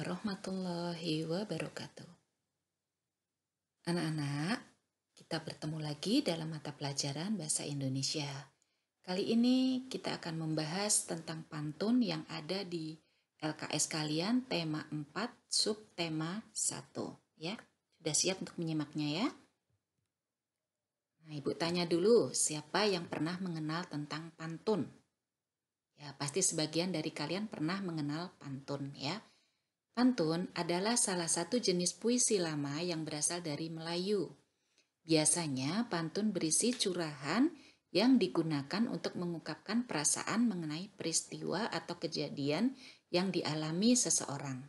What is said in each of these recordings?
warahmatullahi wabarakatuh. Anak-anak, kita bertemu lagi dalam mata pelajaran Bahasa Indonesia. Kali ini kita akan membahas tentang pantun yang ada di LKS kalian tema 4 subtema 1 ya. Sudah siap untuk menyimaknya ya? Nah, Ibu tanya dulu, siapa yang pernah mengenal tentang pantun? Ya, pasti sebagian dari kalian pernah mengenal pantun ya. Pantun adalah salah satu jenis puisi lama yang berasal dari Melayu. Biasanya pantun berisi curahan yang digunakan untuk mengungkapkan perasaan mengenai peristiwa atau kejadian yang dialami seseorang.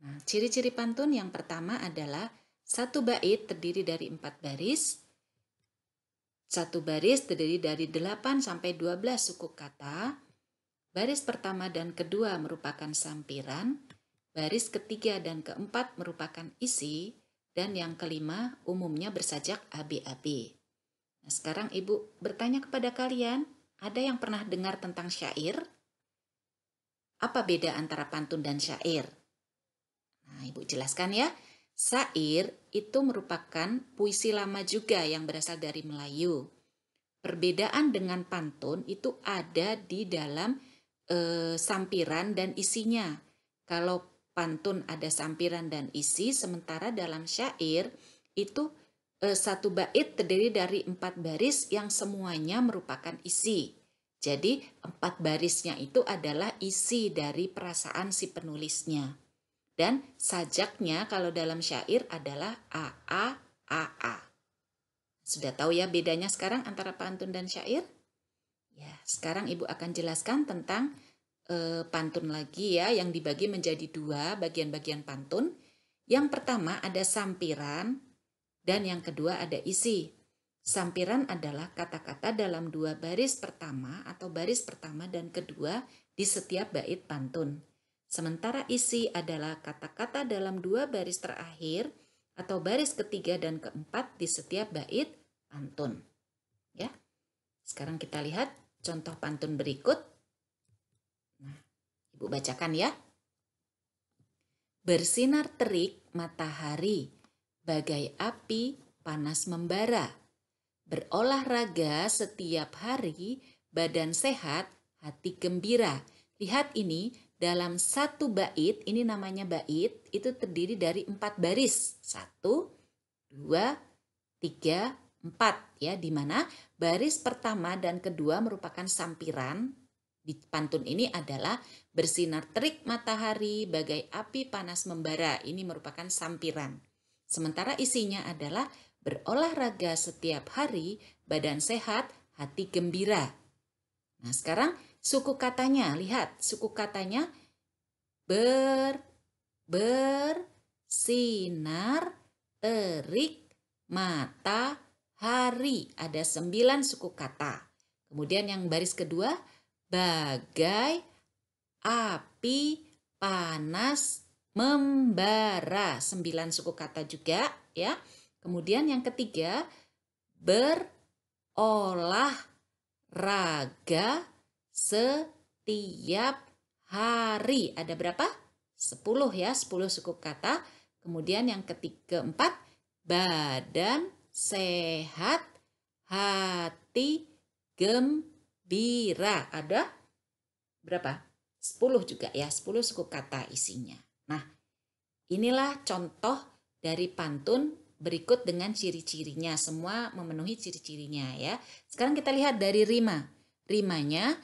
Nah, ciri-ciri pantun yang pertama adalah satu bait terdiri dari 4 baris. Satu baris terdiri dari 8 sampai 12 suku kata. Baris pertama dan kedua merupakan sampiran. Baris ketiga dan keempat merupakan isi, dan yang kelima umumnya bersajak AB-AB. Nah, sekarang Ibu bertanya kepada kalian, ada yang pernah dengar tentang syair? Apa beda antara pantun dan syair? Nah, Ibu jelaskan ya. Syair itu merupakan puisi lama juga yang berasal dari Melayu. Perbedaan dengan pantun itu ada di dalam sampiran dan isinya. Kalau pantun ada sampiran dan isi, sementara dalam syair itu satu bait terdiri dari 4 baris yang semuanya merupakan isi. Jadi 4 barisnya itu adalah isi dari perasaan si penulisnya. Dan sajaknya kalau dalam syair adalah AA, AA. Sudah tahu ya bedanya sekarang antara pantun dan syair? Ya, sekarang Ibu akan jelaskan tentang pantun lagi ya, yang dibagi menjadi 2 bagian-bagian pantun. Yang pertama ada sampiran dan yang kedua ada isi. Sampiran adalah kata-kata dalam 2 baris pertama atau baris pertama dan kedua di setiap bait pantun. Sementara isi adalah kata-kata dalam 2 baris terakhir atau baris ketiga dan keempat di setiap bait pantun. Ya. Sekarang kita lihat contoh pantun berikut. Nah, Ibu bacakan ya. Bersinar terik matahari, bagai api panas membara. Berolahraga setiap hari, badan sehat, hati gembira. Lihat ini, dalam satu bait, ini namanya bait, itu terdiri dari 4 baris. 1, 2, 3, 4. Ya, di mana baris pertama dan kedua merupakan sampiran. Di pantun ini adalah bersinar terik matahari bagai api panas membara. Ini merupakan sampiran. Sementara isinya adalah berolahraga setiap hari, badan sehat, hati gembira. Nah, sekarang suku katanya. Lihat, suku katanya bersinar terik matahari. Ada 9 suku kata. Kemudian yang baris kedua, bagai api panas membara. 9 suku kata juga ya. Kemudian yang ketiga, berolahraga setiap hari. Ada berapa? 10 ya, 10 suku kata. Kemudian yang keempat, badan sehat, hati gembira. Ada berapa? 10 juga ya, 10 suku kata isinya. Nah, inilah contoh dari pantun berikut dengan ciri-cirinya. Semua memenuhi ciri-cirinya ya. Sekarang kita lihat dari rima. Rimanya,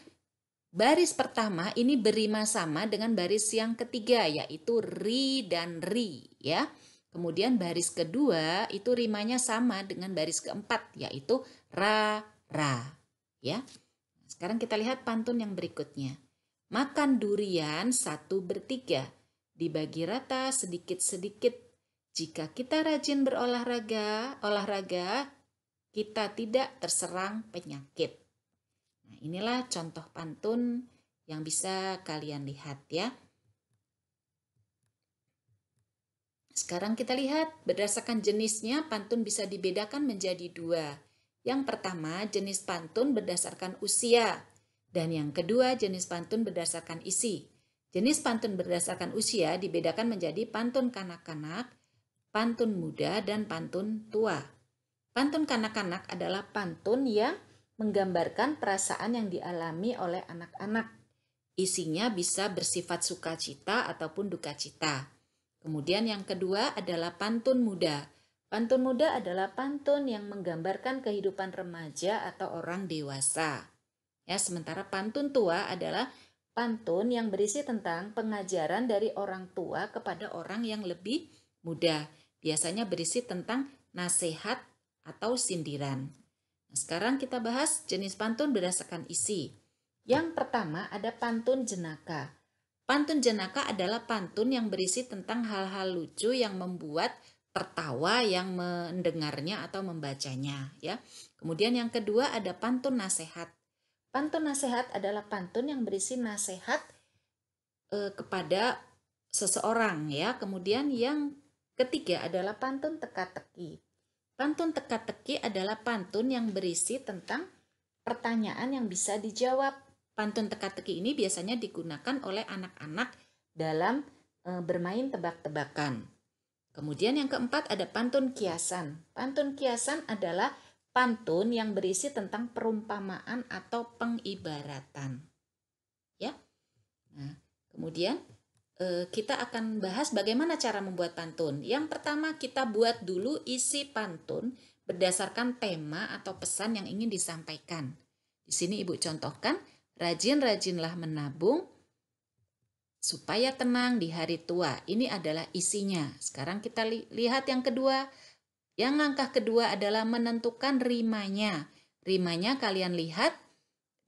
baris pertama ini berima sama dengan baris yang ketiga, yaitu ri dan ri ya. Kemudian baris kedua itu rimanya sama dengan baris keempat, yaitu ra, ra ya. Sekarang kita lihat pantun yang berikutnya. Makan durian 1/3, dibagi rata sedikit-sedikit. Jika kita rajin olahraga, kita tidak terserang penyakit. Nah, inilah contoh pantun yang bisa kalian lihat ya. Sekarang kita lihat berdasarkan jenisnya pantun bisa dibedakan menjadi 2. Yang pertama jenis pantun berdasarkan usia dan yang kedua jenis pantun berdasarkan isi. Jenis pantun berdasarkan usia dibedakan menjadi pantun kanak-kanak, pantun muda, dan pantun tua. Pantun kanak-kanak adalah pantun yang menggambarkan perasaan yang dialami oleh anak-anak. Isinya bisa bersifat sukacita ataupun duka cita. Kemudian yang kedua adalah pantun muda. Pantun muda adalah pantun yang menggambarkan kehidupan remaja atau orang dewasa. Ya, sementara pantun tua adalah pantun yang berisi tentang pengajaran dari orang tua kepada orang yang lebih muda. Biasanya berisi tentang nasihat atau sindiran. Nah, sekarang kita bahas jenis pantun berdasarkan isi. Yang pertama ada pantun jenaka. Pantun jenaka adalah pantun yang berisi tentang hal-hal lucu yang membuat tertawa yang mendengarnya atau membacanya, ya. Kemudian yang kedua ada pantun nasihat. Pantun nasihat adalah pantun yang berisi nasihat kepada seseorang, ya. Kemudian yang ketiga adalah pantun teka-teki. Pantun teka-teki adalah pantun yang berisi tentang pertanyaan yang bisa dijawab. Pantun teka-teki ini biasanya digunakan oleh anak-anak dalam bermain tebak-tebakan. Kemudian yang keempat ada pantun kiasan. Pantun kiasan adalah pantun yang berisi tentang perumpamaan atau pengibaratan. Ya. Nah, kemudian kita akan bahas bagaimana cara membuat pantun. Yang pertama kita buat dulu isi pantun berdasarkan tema atau pesan yang ingin disampaikan. Di sini Ibu contohkan, rajin-rajinlah menabung supaya tenang di hari tua. Ini adalah isinya. Sekarang kita lihat yang kedua. Yang langkah kedua adalah menentukan rimanya. Rimanya kalian lihat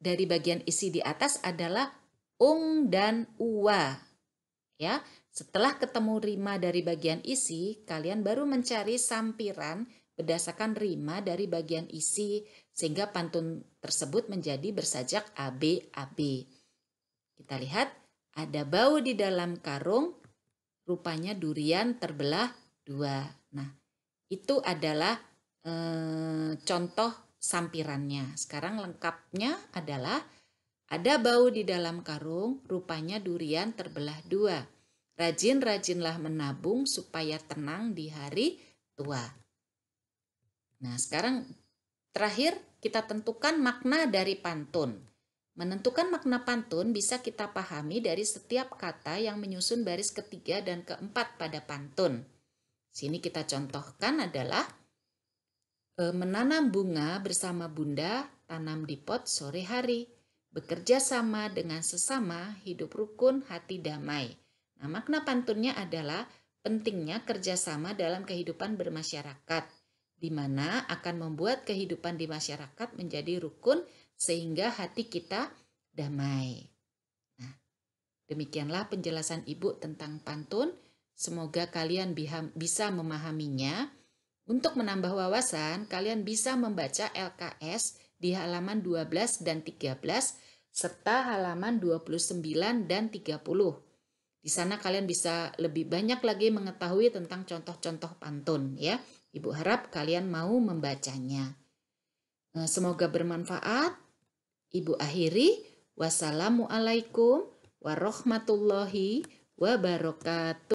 dari bagian isi di atas adalah ung dan uwa. Ya, setelah ketemu rima dari bagian isi, kalian baru mencari sampiran berdasarkan rima dari bagian isi sehingga pantun tersebut menjadi bersajak AB. Kita lihat ada bau di dalam karung, rupanya durian terbelah dua. Nah, itu adalah contoh sampirannya. Sekarang lengkapnya adalah ada bau di dalam karung, rupanya durian terbelah dua. Rajin-rajinlah menabung supaya tenang di hari tua. Nah, sekarang terakhir kita tentukan makna dari pantun. Menentukan makna pantun bisa kita pahami dari setiap kata yang menyusun baris ketiga dan keempat pada pantun. Sini kita contohkan adalah menanam bunga bersama bunda, tanam di pot sore hari. Bekerja sama dengan sesama, hidup rukun, hati damai. Nah, makna pantunnya adalah pentingnya kerjasama dalam kehidupan bermasyarakat, di mana akan membuat kehidupan di masyarakat menjadi rukun sehingga hati kita damai. Nah, demikianlah penjelasan Ibu tentang pantun. Semoga kalian bisa memahaminya. Untuk menambah wawasan, kalian bisa membaca LKS di halaman 12 dan 13 serta halaman 29 dan 30. Di sana kalian bisa lebih banyak lagi mengetahui tentang contoh-contoh pantun, ya. Ibu harap kalian mau membacanya. Semoga bermanfaat. Ibu akhiri. Wassalamualaikum warahmatullahi wabarakatuh.